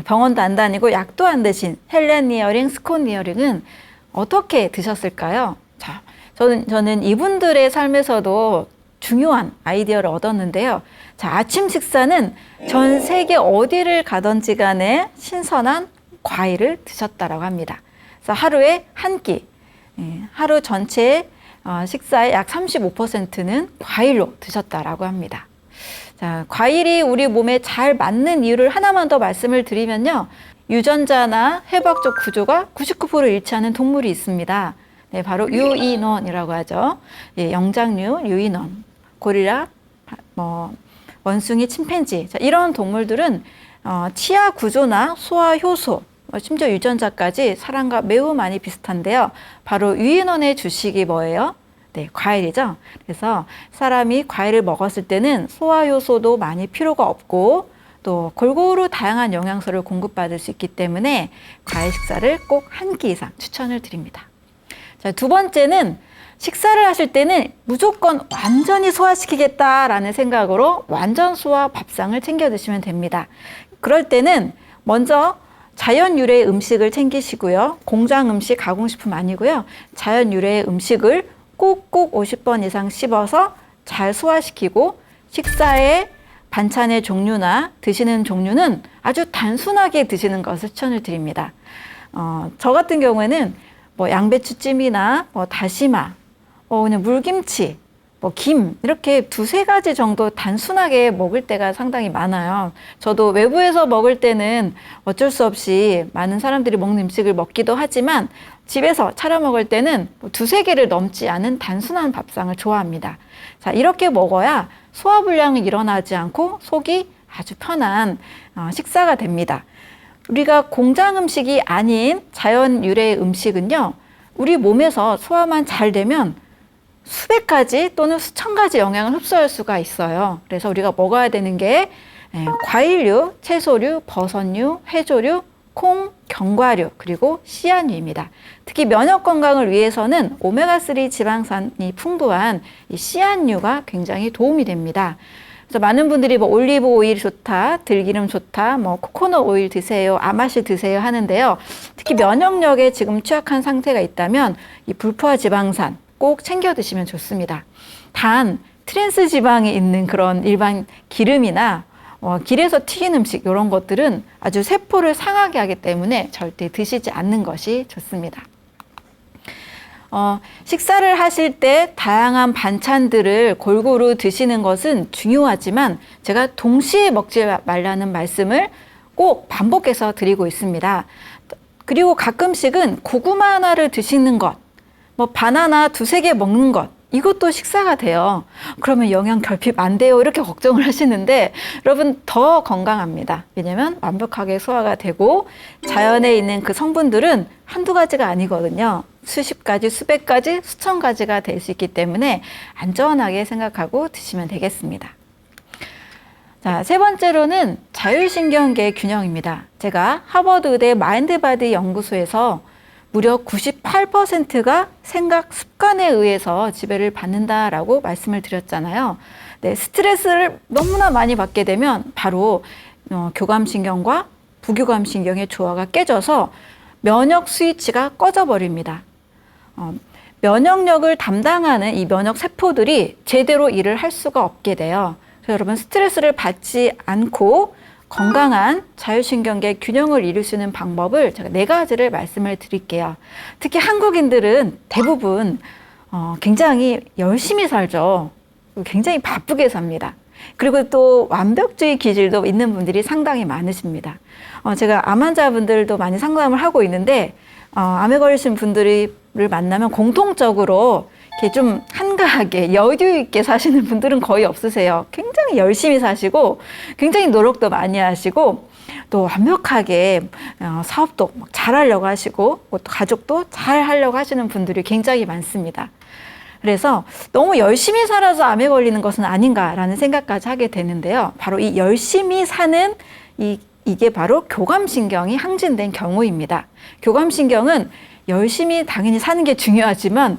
병원도 안 다니고 약도 안 드신 헬렌 니어링, 스콧 니어링은 어떻게 드셨을까요? 자, 저는 이분들의 삶에서도 중요한 아이디어를 얻었는데요. 자, 아침 식사는 전 세계 어디를 가든지 간에 신선한 과일을 드셨다라고 합니다. 그래서 하루에 한 끼, 하루 전체 식사의 약 35%는 과일로 드셨다라고 합니다. 자, 과일이 우리 몸에 잘 맞는 이유를 하나만 더 말씀을 드리면요. 유전자나 해부학적 구조가 99% 일치하는 동물이 있습니다. 네, 바로 유인원이라고 하죠. 영장류 유인원, 고릴라, 원숭이, 침팬지. 자, 이런 동물들은 치아 구조나 소화 효소, 심지어 유전자까지 사람과 매우 많이 비슷한데요. 바로 유인원의 주식이 뭐예요? 네, 과일이죠. 그래서 사람이 과일을 먹었을 때는 소화 효소도 많이 필요가 없고 또 골고루 다양한 영양소를 공급받을 수 있기 때문에 과일 식사를 꼭 한 끼 이상 추천을 드립니다. 자, 두 번째는 식사를 하실 때는 무조건 완전히 소화시키겠다라는 생각으로 완전 소화 밥상을 챙겨 드시면 됩니다. 그럴 때는 먼저 자연 유래의 음식을 챙기시고요. 공장 음식, 가공식품 아니고요. 자연 유래의 음식을 꼭꼭 50번 이상 씹어서 잘 소화시키고 식사의 반찬의 종류나 드시는 종류는 아주 단순하게 드시는 것을 추천을 드립니다. 저 같은 경우에는 양배추찜이나 다시마, 그냥 물김치, 김 이렇게 두세 가지 정도 단순하게 먹을 때가 상당히 많아요. 저도 외부에서 먹을 때는 어쩔 수 없이 많은 사람들이 먹는 음식을 먹기도 하지만 집에서 차려 먹을 때는 두세 개를 넘지 않은 단순한 밥상을 좋아합니다. 자, 이렇게 먹어야 소화불량이 일어나지 않고 속이 아주 편한 식사가 됩니다. 우리가 공장 음식이 아닌 자연 유래의 음식은요, 우리 몸에서 소화만 잘 되면 수백 가지 또는 수천 가지 영양을 흡수할 수가 있어요. 그래서 우리가 먹어야 되는 게 과일류, 채소류, 버섯류, 해조류, 콩, 견과류, 그리고 씨앗류입니다. 특히 면역 건강을 위해서는 오메가3 지방산이 풍부한 이 씨앗류가 굉장히 도움이 됩니다. 그래서 많은 분들이 올리브 오일 좋다, 들기름 좋다, 코코넛 오일 드세요, 아마씨 드세요 하는데요. 특히 면역력에 지금 취약한 상태가 있다면 이 불포화 지방산 꼭 챙겨 드시면 좋습니다. 단, 트랜스 지방이 있는 그런 일반 기름이나 길에서 튀긴 음식 이런 것들은 아주 세포를 상하게 하기 때문에 절대 드시지 않는 것이 좋습니다. 식사를 하실 때 다양한 반찬들을 골고루 드시는 것은 중요하지만 제가 동시에 먹지 말라는 말씀을 꼭 반복해서 드리고 있습니다. 그리고 가끔씩은 고구마 하나를 드시는 것, 바나나 두세 개 먹는 것, 이것도 식사가 돼요. 그러면 영양 결핍 안 돼요. 이렇게 걱정을 하시는데 여러분 더 건강합니다. 왜냐면 완벽하게 소화가 되고 자연에 있는 그 성분들은 한두 가지가 아니거든요. 수십 가지, 수백 가지, 수천 가지가 될 수 있기 때문에 안전하게 생각하고 드시면 되겠습니다. 자, 세 번째로는 자율신경계 균형입니다. 제가 하버드 의대 마인드바디 연구소에서 무려 98%가 생각 습관에 의해서 지배를 받는다라고 말씀을 드렸잖아요. 네, 스트레스를 너무나 많이 받게 되면 바로 교감신경과 부교감신경의 조화가 깨져서 면역 스위치가 꺼져 버립니다. 면역력을 담당하는 이 면역 세포들이 제대로 일을 할 수가 없게 돼요. 그래서 여러분 스트레스를 받지 않고 건강한 자율신경계 균형을 이룰 수 있는 방법을 제가 4가지를 말씀을 드릴게요. 특히 한국인들은 대부분 굉장히 열심히 살죠. 굉장히 바쁘게 삽니다. 그리고 또 완벽주의 기질도 있는 분들이 상당히 많으십니다. 제가 암 환자분들도 많이 상담을 하고 있는데 암에 걸리신 분들을 만나면 공통적으로 이렇게 좀 한가하게 여유 있게 사시는 분들은 거의 없으세요. 굉장히 열심히 사시고 굉장히 노력도 많이 하시고 또 완벽하게 사업도 잘하려고 하시고 또 가족도 잘하려고 하시는 분들이 굉장히 많습니다. 그래서 너무 열심히 살아서 암에 걸리는 것은 아닌가라는 생각까지 하게 되는데요. 바로 이 열심히 사는 이게 바로 교감신경이 항진된 경우입니다. 교감신경은 열심히 당연히 사는 게 중요하지만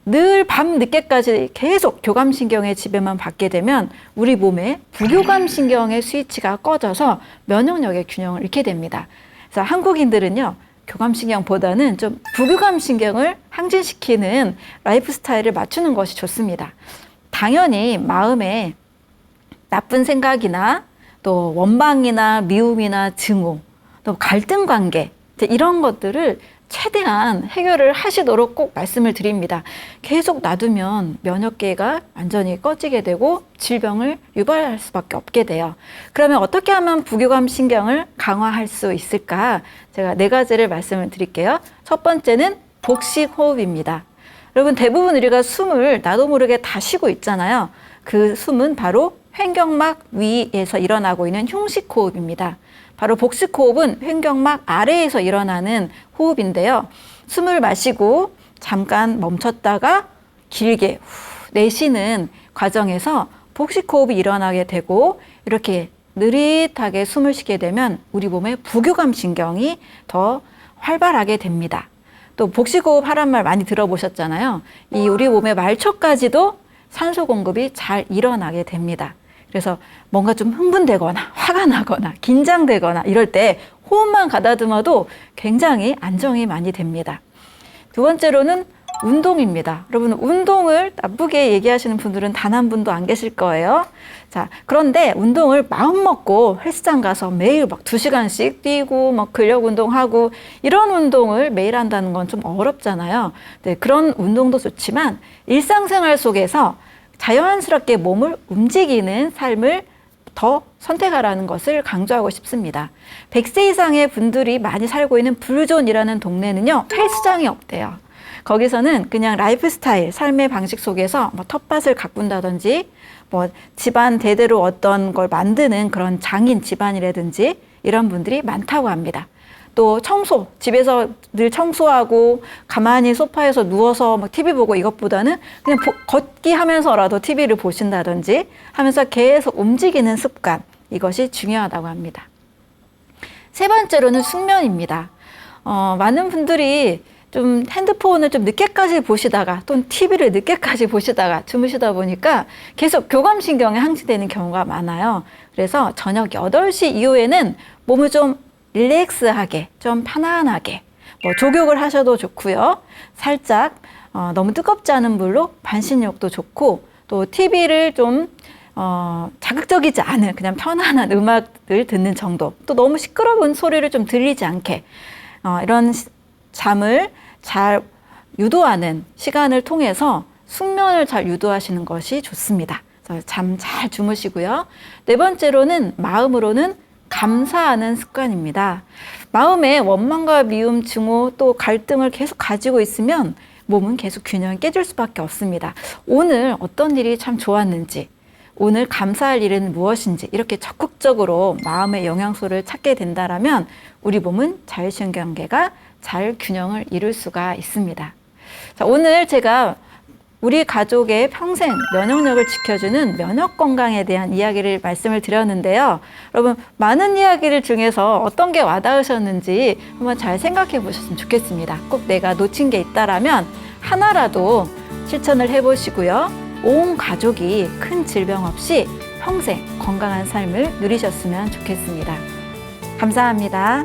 늘 밤 늦게까지 계속 교감신경의 지배만 받게 되면 우리 몸에 부교감신경의 스위치가 꺼져서 면역력의 균형을 잃게 됩니다. 그래서 한국인들은요, 교감신경보다는 좀 부교감신경을 항진시키는 라이프 스타일을 맞추는 것이 좋습니다. 당연히 마음에 나쁜 생각이나 또 원망이나 미움이나 증오, 또 갈등 관계, 이런 것들을 최대한 해결을 하시도록 꼭 말씀을 드립니다. 계속 놔두면 면역계가 완전히 꺼지게 되고 질병을 유발할 수밖에 없게 돼요. 그러면 어떻게 하면 부교감 신경을 강화할 수 있을까? 제가 4가지를 말씀을 드릴게요. 첫 번째는 복식 호흡입니다. 여러분 대부분 우리가 숨을 나도 모르게 다 쉬고 있잖아요. 그 숨은 바로 횡격막 위에서 일어나고 있는 흉식 호흡입니다. 바로 복식 호흡은 횡격막 아래에서 일어나는 호흡인데요. 숨을 마시고 잠깐 멈췄다가 길게 내쉬는 과정에서 복식 호흡이 일어나게 되고 이렇게 느릿하게 숨을 쉬게 되면 우리 몸의 부교감 신경이 더 활발하게 됩니다. 또 복식 호흡 하란 말 많이 들어보셨잖아요. 이 우리 몸의 말초까지도 산소 공급이 잘 일어나게 됩니다. 그래서 뭔가 좀 흥분되거나 화가 나거나 긴장되거나 이럴 때 호흡만 가다듬어도 굉장히 안정이 많이 됩니다. 두 번째로는 운동입니다. 여러분 운동을 나쁘게 얘기하시는 분들은 단 한 분도 안 계실 거예요. 자, 그런데 운동을 마음 먹고 헬스장 가서 매일 막 2시간씩 뛰고 막 근력 운동하고 이런 운동을 매일 한다는 건 좀 어렵잖아요. 네, 그런 운동도 좋지만 일상생활 속에서 자연스럽게 몸을 움직이는 삶을 더 선택하라는 것을 강조하고 싶습니다. 100세 이상의 분들이 많이 살고 있는 블루존이라는 동네는요, 헬스장이 없대요. 거기서는 그냥 라이프 스타일, 삶의 방식 속에서 뭐 텃밭을 가꾼다든지, 뭐 집안 대대로 어떤 걸 만드는 그런 장인 집안이라든지 이런 분들이 많다고 합니다. 또 청소, 집에서 늘 청소하고 가만히 소파에서 누워서 막 TV 보고 이것보다는 그냥 걷기 하면서라도 TV를 보신다든지 하면서 계속 움직이는 습관, 이것이 중요하다고 합니다. 세 번째로는 숙면입니다. 많은 분들이 좀 핸드폰을 좀 늦게까지 보시다가 또는 TV를 늦게까지 보시다가 주무시다 보니까 계속 교감신경에 항진되는 경우가 많아요. 그래서 저녁 8시 이후에는 몸을 좀 릴렉스하게, 좀 편안하게 뭐 족욕을 하셔도 좋고요. 살짝 너무 뜨겁지 않은 물로 반신욕도 좋고 또 TV를 좀 자극적이지 않은 그냥 편안한 음악을 듣는 정도, 또 너무 시끄러운 소리를 좀 들리지 않게 이런 잠을 잘 유도하는 시간을 통해서 숙면을 잘 유도하시는 것이 좋습니다. 잠 잘 주무시고요. 네 번째로는 마음으로는 감사하는 습관입니다. 마음에 원망과 미움, 증오, 또 갈등을 계속 가지고 있으면 몸은 계속 균형이 깨질 수밖에 없습니다. 오늘 어떤 일이 참 좋았는지, 오늘 감사할 일은 무엇인지 이렇게 적극적으로 마음의 영양소를 찾게 된다라면 우리 몸은 자율신경계가 잘 균형을 이룰 수가 있습니다. 자, 오늘 제가 우리 가족의 평생 면역력을 지켜주는 면역 건강에 대한 이야기를 말씀을 드렸는데요. 여러분, 많은 이야기를 중에서 어떤 게 와닿으셨는지 한번 잘 생각해 보셨으면 좋겠습니다. 꼭 내가 놓친 게 있다라면 하나라도 실천을 해보시고요. 온 가족이 큰 질병 없이 평생 건강한 삶을 누리셨으면 좋겠습니다. 감사합니다.